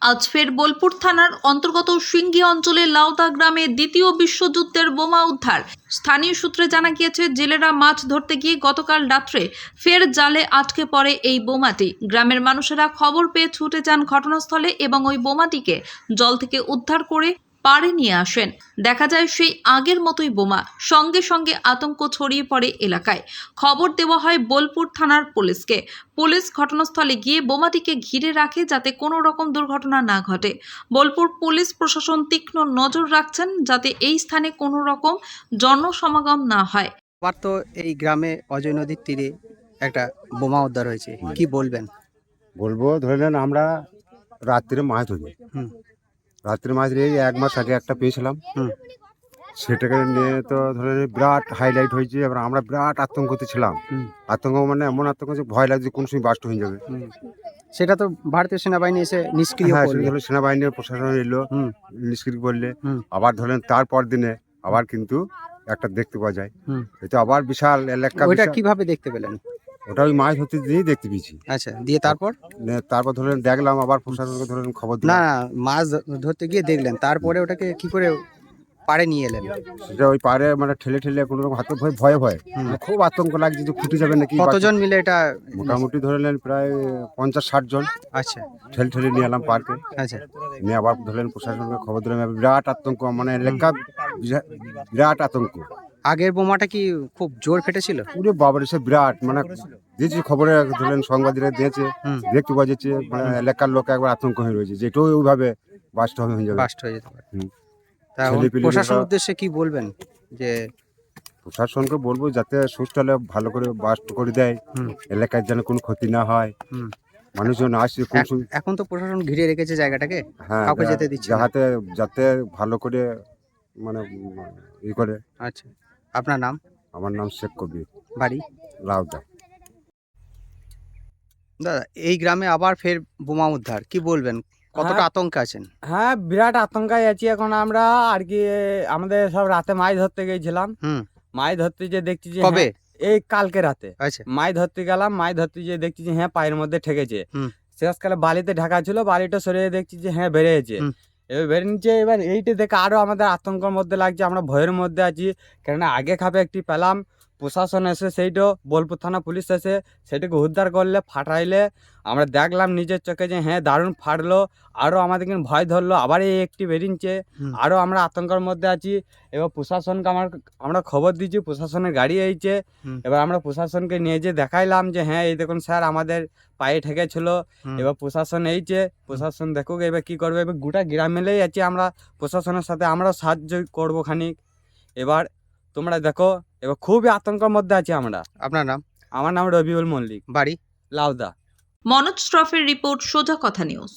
আজ ফের বোলপুর থানার অন্তর্গত সিঙ্গি অঞ্চলের লাউদা গ্রামে দ্বিতীয় বিশ্বযুদ্ধের বোমা উদ্ধার। স্থানীয় সূত্রে জানা গিয়েছে, জেলেরা মাছ ধরতে গিয়ে গতকাল রাত্রে ফের জালে আটকে পড়ে এই বোমাটি। গ্রামের মানুষেরা খবর পেয়ে ছুটে যান ঘটনাস্থলে এবং ওই বোমাটিকে জল থেকে উদ্ধার করে পাড়ে নিয়ে আসেন। দেখা যায় সেই আগের মতোই বোমা। সঙ্গে সঙ্গে আতঙ্ক ছড়িয়ে পড়ে এলাকায়। খবর দেওয়া হয় বোলপুর থানার পুলিশকে। পুলিশ ঘটনাস্থলে গিয়ে বোমাটিকে ঘিরে রাখে যাতে কোনো রকম দুর্ঘটনা না ঘটে। বোলপুর পুলিশ প্রশাসন তীক্ষ্ণ নজর রাখছেন যাতে এই স্থানে কোনো রকম জনসমাগম না হয়। আবার তো এই গ্রামে অজয় নদীর তীরে একটা বোমা উদ্ধার হয়েছে, কি বলবেন? বলবো, ধরে নেন আমরা রাত্রে মাছ ধরি। হুম রাত্রে মাছ ধরে এই 1 মাস আগে একটা পেয়েছিলাম। হুম সেটাকে নিয়ে তো ধরে নিন বিরাট হাইলাইট হয়েছে। এবার আমরা বিরাট আতঙ্কতে ছিলাম। হুম আতঙ্ক মানে এমন আতঙ্ক যে ভয় লাগছে কোন সময় বাস্ট হয়ে যাবে। হুম। সেটা তো ভারতীয় সেনাবাহিনী এসে নিষ্ক্রিয় হ্যাঁ, করলো। সেটা ধরো সেনাবাহিনীর প্রশাসন এলো, হুম নিষ্ক্রিয় করলে। হুম আবার ধরেন তারপর দিনে আবার কিন্তু একটা দেখতে পাওয়া যায়। হুম। এটা আবার বিশাল এলাকা। ওইটা বিশাল- কিভাবে দেখতে পেলেন? ওটা ওই মাছ ধরতে দিয়েই দেখতে পেয়েছি। আচ্ছা, দিয়ে তারপর? তারপর ধরেন দেখলাম, আবার প্রশাসনকে ধরেন খবর না দিলাম। না, মাছ ধরতে গিয়ে দেখলেন, তারপরে ওটাকে কি করে পাড়ে নিয়ে এলেন? সেটা ওই পারে মানে ঠেলে ঠেলে কোনো রকম হাতে ভয়ে ভয়ে হুম। মানে খুব আতঙ্ক লাগছে যে ফুটে যাবে নাকি। কতজন মিলে এটা? মোটামুটি ধরে নেন প্রায় 50-60 জন আচ্ছা ঠেলে ঠেলে নিয়ে এলাম পার্কে। আচ্ছা। নিয়ে আবার ধরলেন প্রশাসনকে খবর দিলাম। এবার বিরাট আতঙ্ক, মানে এলাকা বিরাট আতঙ্ক। আগের বোমাটা কি খুব জোর ফেটেছিল? পুরো বাবার এসে বিরাট মানে দিয়েছি খবরে, ধরলেন সাংবাদিকরা দিয়েছে, হুম। দেখতে পাওয়া যাচ্ছে। মানে এলাকার লোক একবার আতঙ্ক হয়ে রয়েছে যে এটাও ওইভাবে বাস্ট হয়ে যাবে। বাস্ট হয়ে যেতে পারে। হুম। তা এখন ছেলেপিলেরা- প্রশাসনের উদ্দেশ্যে কি বলবেন? যে প্রশাসনকে বলবো যাতে সুস্থ হলে ভালো করে বাস্ট করে দেয়, হুম এলাকার যেন কোনো ক্ষতি না হয়। হুম। মানুষজন আসছে কোন সময়। এখন তো প্রশাসন ঘিরে রেখেছে জায়গাটাকে, হ্যাঁ, কাউকে যেতে দিচ্ছে না। যাতে যাতে ভালো করে মানে ই করে। আচ্ছা, আপনার নাম? আমার নাম শেখ কবির, বাড়ি? লাউদা। দাদা, এই গ্রামে আবার ফের বোমা উদ্ধার, কি বলবেন? কতটা হ্যাঁ। আতঙ্কে আছেন? হ্যাঁ, বিরাট আতঙ্কায় আছি এখন আমরা। আর কি আমাদের সব রাতে মাছ ধরতে গেছিলাম। হুম। মাছ ধরতে যে দেখছি যে কবে? এই কালকে রাতে আচ্ছা। মাছ ধরতে গেলাম। মাছ ধরতে যে দেখছি যে পায়ের মধ্যে ঠেকেছে। হুম। শেষকালে বালিতে ঢাকা ছিল, বালিটা সরিয়ে দেখছি যে বেরিয়েছে। হুম। এবার বেরিয়েছে, এবার এইটা দেখে আরো আমাদের আতঙ্কের মধ্যে লাগছে, আমরা ভয়ের মধ্যে আছি। কেননা আগে খাপে একটি পেলাম, প্রশাসন এসে সেইটা বোলপুর থানা পুলিশ এসে সেটাকে উদ্ধার করলে, ফাটাইলে আমরা দেখলাম নিজের চোখে যে দারুণ ফাটলো। আরও আমাদের কিন্তু ভয় ধরলো, আবার এই একটি বেরিয়েছে। হুম। আরও আমরা আতঙ্কের মধ্যে আছি। এবার প্রশাসনকে আমরা খবর দিয়েছি, প্রশাসনের গাড়ি এইছে। হুম। এবার আমরা প্রশাসনকে নিয়ে যে দেখাইলাম যে এই দেখুন স্যার, আমাদের পায়ে ঠেকেছিল। হুম। এবার প্রশাসন এইছে, প্রশাসন দেখুক এবার কি করবে। এবার গোটা গ্রাম মিলেই আছি আমরা প্রশাসনের সাথে, আমরা সাহায্য করবো খানিক। এবার তোমরা দেখো, এবার খুবই আতঙ্কের মধ্যে আছি আমরা। আপনার নাম? আমার নাম রবিউল মল্লিক, বাড়ি? লাউদা। মনোজ শ্রফের রিপোর্ট, সোজা কথা নিউজ।